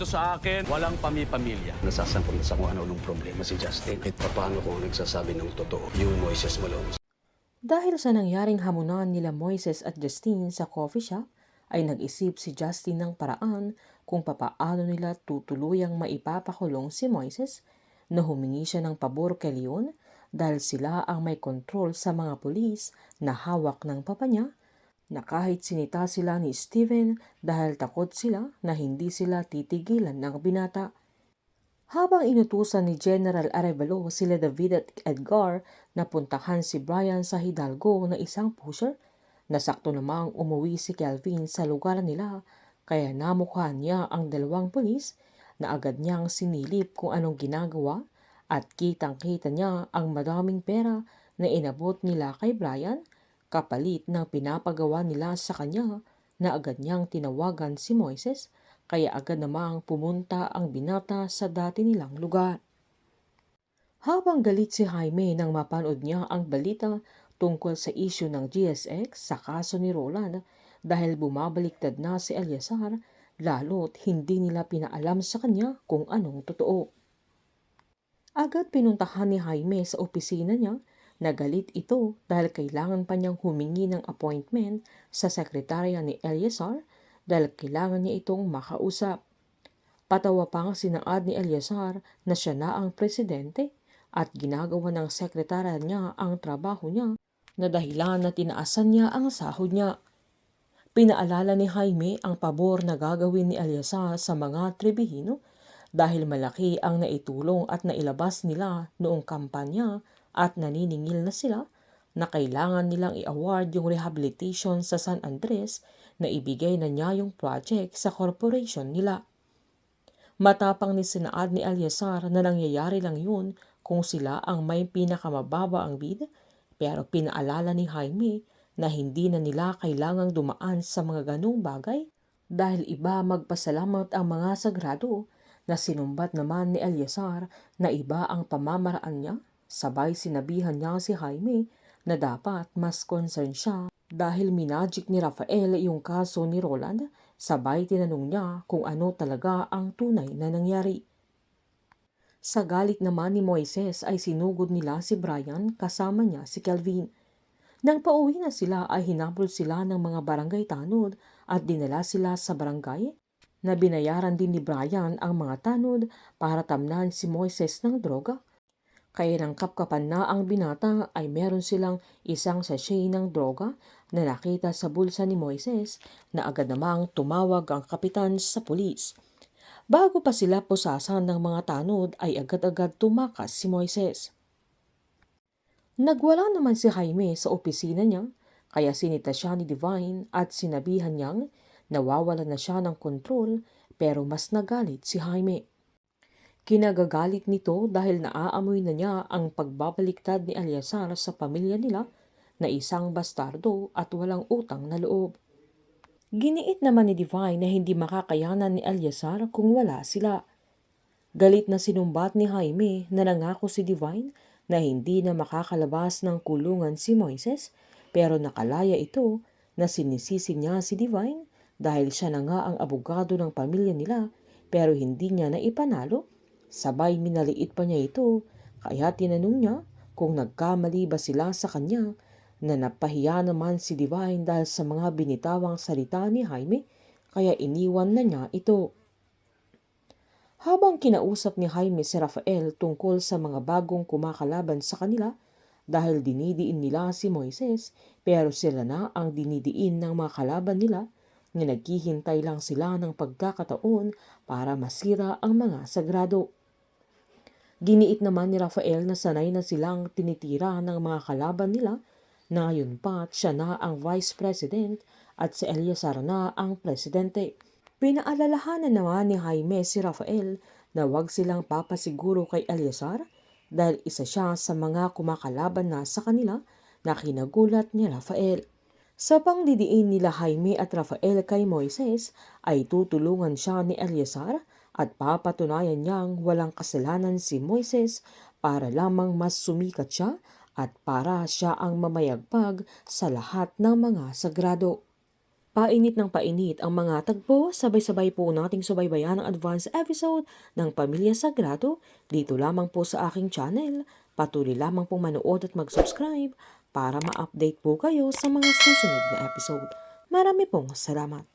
dito sa akin, walang pami-pamilya. Nasasangkot na sa kung ano-anong problema si Justin. At paano kung nagsasabi ng totoo, yung Moises Malone. Dahil sa nangyaring hamunan nila Moises at Justine sa coffee shop, ay nag-isip si Justin ng paraan kung papaano nila tutuluyang maipapakulong si Moises na humingi siya ng pabor kay Leon dahil sila ang may kontrol sa mga pulis na hawak ng papa niya, na kahit sinita sila ni Steven dahil takot sila na hindi sila titigilan ng binata. Habang inutusan ni General Arevalo sila David at Edgar na puntahan si Brian sa Hidalgo na isang pusher, nasakto namang umuwi si Kelvin sa lugar nila kaya namukha niya ang dalawang pulis na agad niyang sinilip kung anong ginagawa at kitang-kita niya ang madaming pera na inabot nila kay Brian kapalit ng pinapagawa nila sa kanya, na agad niyang tinawagan si Moises kaya agad namang pumunta ang binata sa dati nilang lugar. Habang galit si Jaime nang mapanood niya ang balita tungkol sa issue ng GSX sa kaso ni Roland dahil bumabaliktad na si Eleazar, lalo't hindi nila pinaalam sa kanya kung anong totoo. Agad pinuntahan ni Jaime sa opisina niya. Nagalit ito dahil kailangan pa niyang humingi ng appointment sa sekretarya ni Eleazar dahil kailangan niya itong makausap. Patawa pang sinaad ni Eleazar na siya na ang presidente at ginagawa ng sekretarya niya ang trabaho niya na dahilan na tinaasan niya ang sahod niya. Pinaalala ni Jaime ang pabor na gagawin ni Eleazar sa mga Trevijano dahil malaki ang naitulong at nailabas nila noong kampanya at naniningil na sila na kailangan nilang i-award yung rehabilitation sa San Andres na ibigay na niya yung project sa corporation nila. Matapang ni sinaad ni Eleazar na nangyayari lang yun kung sila ang may pinakamababa ang bid, pero pinaalala ni Jaime na hindi na nila kailangang dumaan sa mga ganung bagay dahil iba magpasalamat ang mga sagrado, na sinumbat naman ni Eleazar na iba ang pamamaraan niya. Sabay sinabihan niya si Jaime na dapat mas concern siya dahil minagic ni Rafael yung kaso ni Roland. Sabay tinanong niya kung ano talaga ang tunay na nangyari. Sa galit naman ni Moises ay sinugod nila si Brian kasama niya si Kelvin. Nang pauwi na sila ay hinabol sila ng mga barangay tanod at dinala sila sa barangay na binayaran din ni Brian ang mga tanod para tamnan si Moises ng droga. Kaya nang kapkapan na ang binata ay meron silang isang sachet ng droga na nakita sa bulsa ni Moises, na agad namang tumawag ang kapitan sa pulis. Bago pa sila pusasan ng mga tanod ay agad-agad tumakas si Moises. Nagwala naman si Jaime sa opisina niya kaya sinita siya ni Divine at sinabihan niyang nawawala na siya ng kontrol, pero mas nagalit si Jaime. Kinagagalit nito dahil naaamoy na niya ang pagbabaliktad ni Eleazar sa pamilya nila na isang bastardo at walang utang na loob. Giniit naman ni Divine na hindi makakayanan ni Eleazar kung wala sila. Galit na sinumbat ni Jaime na nangako si Divine na hindi na makakalabas ng kulungan si Moises, pero nakalaya ito na sinisisi niya si Divine dahil siya na nga ang abogado ng pamilya nila pero hindi niya na ipanalo. Sabay minaliit pa niya ito kaya tinanong niya kung nagkamali ba sila sa kanya, na napahiya naman si Divine dahil sa mga binitawang salita ni Jaime kaya iniwan na niya ito. Habang kinausap ni Jaime si Rafael tungkol sa mga bagong kumakalaban sa kanila dahil dinidiin nila si Moises pero sila na ang dinidiin ng mga kalaban nila, na naghihintay lang sila ng pagkakataon para masira ang mga sagrado. Giniit naman ni Rafael na sanay na silang tinitira ng mga kalaban nila, na ngayon pa't siya na ang vice president at si Eleazar na ang presidente. Pinaalalahanan naman ni Jaime si Rafael na huwag silang papasiguro kay Eleazar dahil isa siya sa mga kumakalaban na sa kanila, na kinagulat ni Rafael. Sa pangdidiin nila Jaime at Rafael kay Moises ay tutulungan siya ni Eleazar at papatunayan niyang walang kasalanan si Moises para lamang mas sumikat siya at para siya ang mamayagpag sa lahat ng mga sagrado. Painit ng painit ang mga tagpo, sabay-sabay po nating subaybayan ang advance episode ng Pamilya Sagrado dito lamang po sa aking channel. Patuloy lamang pong manood at mag-subscribe para ma-update po kayo sa mga susunod na episode. Marami pong salamat.